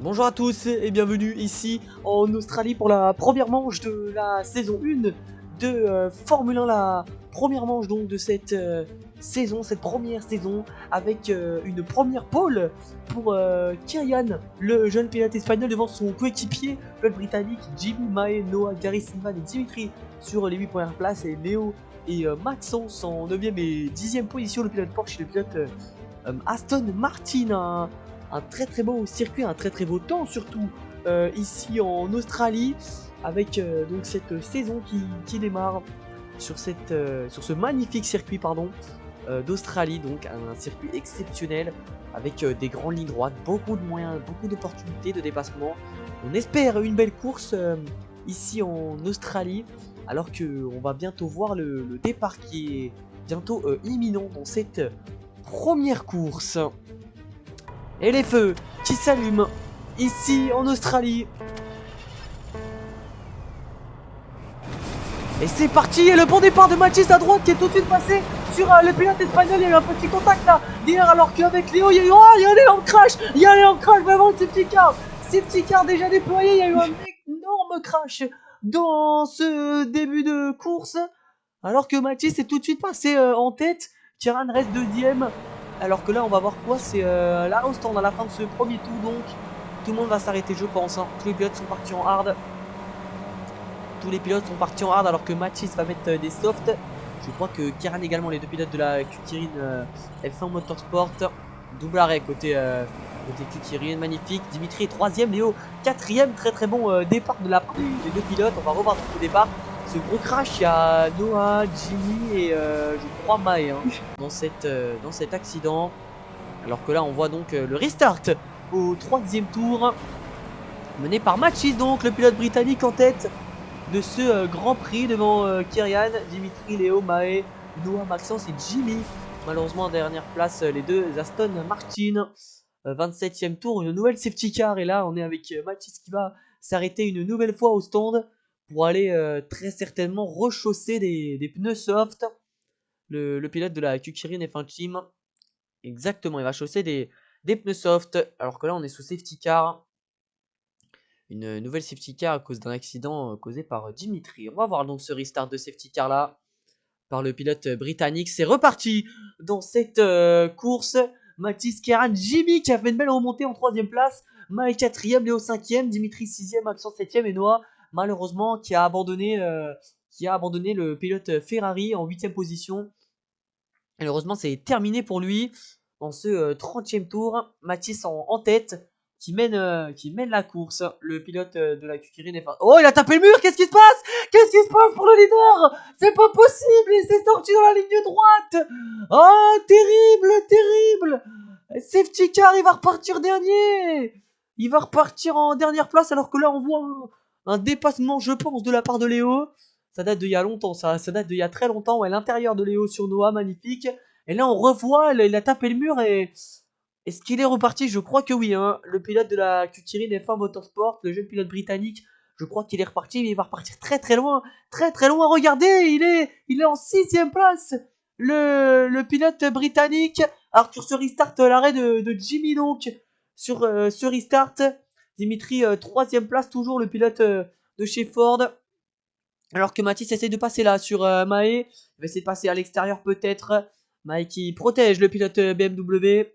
Bonjour à tous et bienvenue ici en Australie pour la première manche de la saison 1 de Formule 1, la première manche donc de cette saison, cette première saison avec une première pole pour Kyrian, le jeune pilote espagnol devant son coéquipier, le britannique Jimmy, Mae, Noah, Gary Silvan et Dimitri sur les 8 premières places et Léo et Maxence en 9ème et 10ème position, le pilote Porsche et le pilote Aston Martin. Un très beau circuit, un très beau temps surtout ici en Australie avec donc cette saison qui démarre sur ce magnifique circuit d'Australie, donc un circuit exceptionnel avec des grandes lignes droites, beaucoup de moyens, beaucoup d'opportunités de dépassement. On espère une belle course ici en Australie alors que on va bientôt voir le départ qui est bientôt imminent dans cette première course. Et les feux qui s'allument ici en Australie. Et c'est parti, et le bon départ de Mathis à droite qui est tout de suite passé sur le pilote espagnol. Il y a eu un petit contact là derrière, alors qu'avec Léo il y a eu un énorme crash. Il y a un énorme crash, vraiment, le safety car déjà déployé. Il y a eu un énorme crash dans ce début de course, alors que Mathis est tout de suite passé en tête. Kieran reste deuxième. Alors que là on va voir quoi, c'est là au stand à la fin de ce premier tour, donc tout le monde va s'arrêter je pense, hein. Tous les pilotes sont partis en hard. Tous les pilotes sont partis en hard alors que Mathis va mettre des softs. Je crois que Kieran également, les deux pilotes de la Q-Kirin F1 Motorsport. Double arrêt côté Q-Kirin, magnifique. Dimitri est 3ème, Léo 4ème, très bon départ de la part des deux pilotes. On va revoir dans le départ. Ce gros crash, il y a Noah, Jimmy et je crois Mae dans cet accident. Alors que là on voit donc le restart au 3ème tour, mené par Mathis, donc le pilote britannique en tête de ce Grand Prix devant Kyrian, Dimitri, Léo, Mae, Noah, Maxence et Jimmy. Malheureusement en dernière place les deux Aston Martin. 27ème tour, une nouvelle safety car, et là on est avec Mathis qui va s'arrêter une nouvelle fois au stand pour aller très certainement rechausser des pneus soft. Le pilote de la Q-Kirin F1 Team, exactement, il va chausser des pneus soft, alors que là on est sous safety car. Une nouvelle safety car à cause d'un accident causé par Dimitri. On va voir donc ce restart de safety car là par le pilote britannique. C'est reparti dans cette course. Mathis, Kieran, Jimmy qui a fait une belle remontée en 3ème place. Mae 4ème, Léo 5ème, Dimitri 6ème, Maxence 7ème et Noah malheureusement qui a abandonné le pilote Ferrari en 8ème position. Malheureusement c'est terminé pour lui dans ce 30ème tour. Mathis en tête qui mène la course. Le pilote de la Q-Kirin F1. Oh, il a tapé le mur, qu'est-ce qui se passe? Qu'est-ce qui se passe pour le leader? C'est pas possible, il s'est sorti dans la ligne droite. Oh, terrible. Safety car, il va repartir dernier. Il va repartir en dernière place, alors que là on voit un dépassement je pense de la part de Léo. Ça date d'il y a longtemps, ça date d'il y a très longtemps. Ouais, l'intérieur de Léo sur Noah, magnifique. Et là on revoit, il a tapé le mur et... Est-ce qu'il est reparti? Je crois que oui, hein. Le pilote de la Q-Kirin F1 Motorsport, le jeune pilote britannique, je crois qu'il est reparti, mais il va repartir très loin. Très loin, regardez, il est en 6ème place. Le pilote britannique. Alors sur ce restart, l'arrêt de Jimmy donc. Sur ce restart, Dimitri 3ème place, toujours le pilote de chez Ford. Alors que Mathis essaie de passer là sur Mae. Il va essayer de passer à l'extérieur peut-être. Mae qui protège le pilote BMW.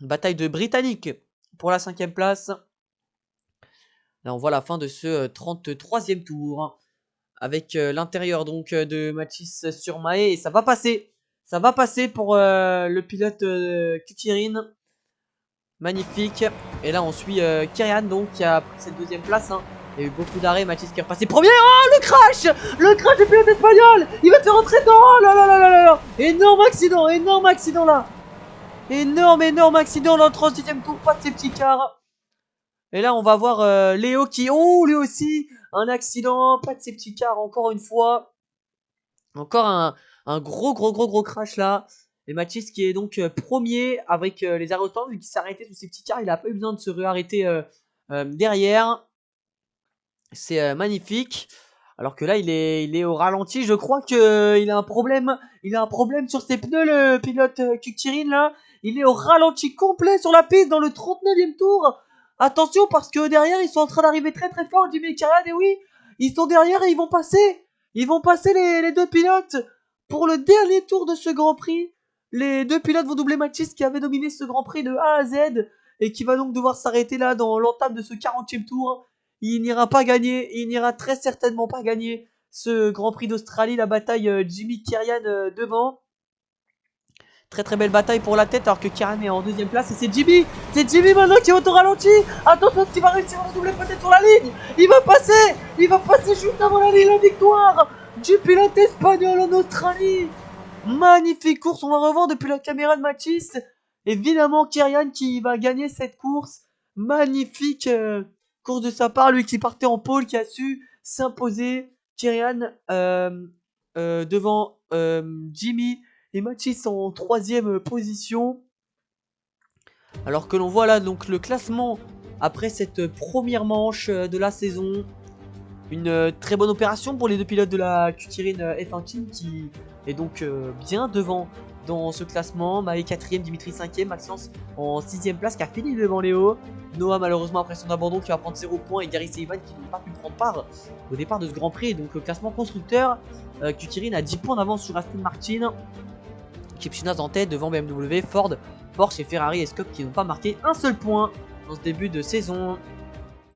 Bataille de Britannique pour la 5ème place. Là on voit la fin de ce 33ème tour. Avec l'intérieur donc de Mathis sur Mae. Et ça va passer. Ça va passer pour le pilote Q-Kirin. Magnifique. Et là on suit Kyrian donc qui a pris cette 2ème place. Il y a eu beaucoup d'arrêts, Mathis qui est repassé premier. Oh, le crash du pilote espagnol. Il va te rentrer dedans. Oh là là. Énorme accident là. Énorme accident dans le 36ème tour. Pas de safety car. Et là on va voir Léo qui... Oh, lui aussi un accident. Pas de safety car encore une fois. Encore un gros crash là. Et Mathis qui est donc premier avec les arrêts au stand. Vu qu'il s'est arrêté sous safety car, il a pas eu besoin de se réarrêter derrière. C'est magnifique. Alors que là il est au ralenti. Je crois que il a un problème. Il a un problème sur ses pneus, le pilote Q-Kirin là. Il est au ralenti complet sur la piste dans le 39ème tour. Attention parce que derrière ils sont en train d'arriver très très fort, Jimmy et Kyrian, et oui, ils sont derrière et ils vont passer. Ils vont passer les deux pilotes pour le dernier tour de ce Grand Prix. Les deux pilotes vont doubler Mathis qui avait dominé ce Grand Prix de A à Z et qui va donc devoir s'arrêter là dans l'entame de ce 40e tour. Il n'ira pas gagner, il n'ira très certainement pas gagner ce Grand Prix d'Australie, la bataille Jimmy Kyrian devant. Très très belle bataille pour la tête alors que Kyrian est en deuxième place et c'est Jimmy maintenant qui est au ralenti. Attention s'il va réussir à le doubler peut-être sur la ligne. Il va passer juste avant la ligne, la victoire du pilote espagnol en Australie. Magnifique course, on va revoir depuis la caméra de Mathis. Évidemment Kyrian qui va gagner cette course. Magnifique course de sa part, lui qui partait en pole, qui a su s'imposer. Kyrian devant Jimmy et Mathis en 3ème position. Alors que l'on voit là donc le classement après cette première manche de la saison. Une très bonne opération pour les deux pilotes de la Q-Tyrin F1 Team qui est donc bien devant dans ce classement. Maë 4ème, Dimitri 5ème, Maxence en 6ème place qui a fini devant Léo. Noah malheureusement après son abandon qui va prendre 0 points et Gary Sullivan qui n'a pas pu prendre part au départ de ce Grand Prix. Et donc le classement constructeur, Q-Tyrin a 10 points d'avance sur Aston Martin. Équipe chinoise en tête devant BMW, Ford, Porsche et Ferrari et Scope qui n'ont pas marqué un seul point dans ce début de saison.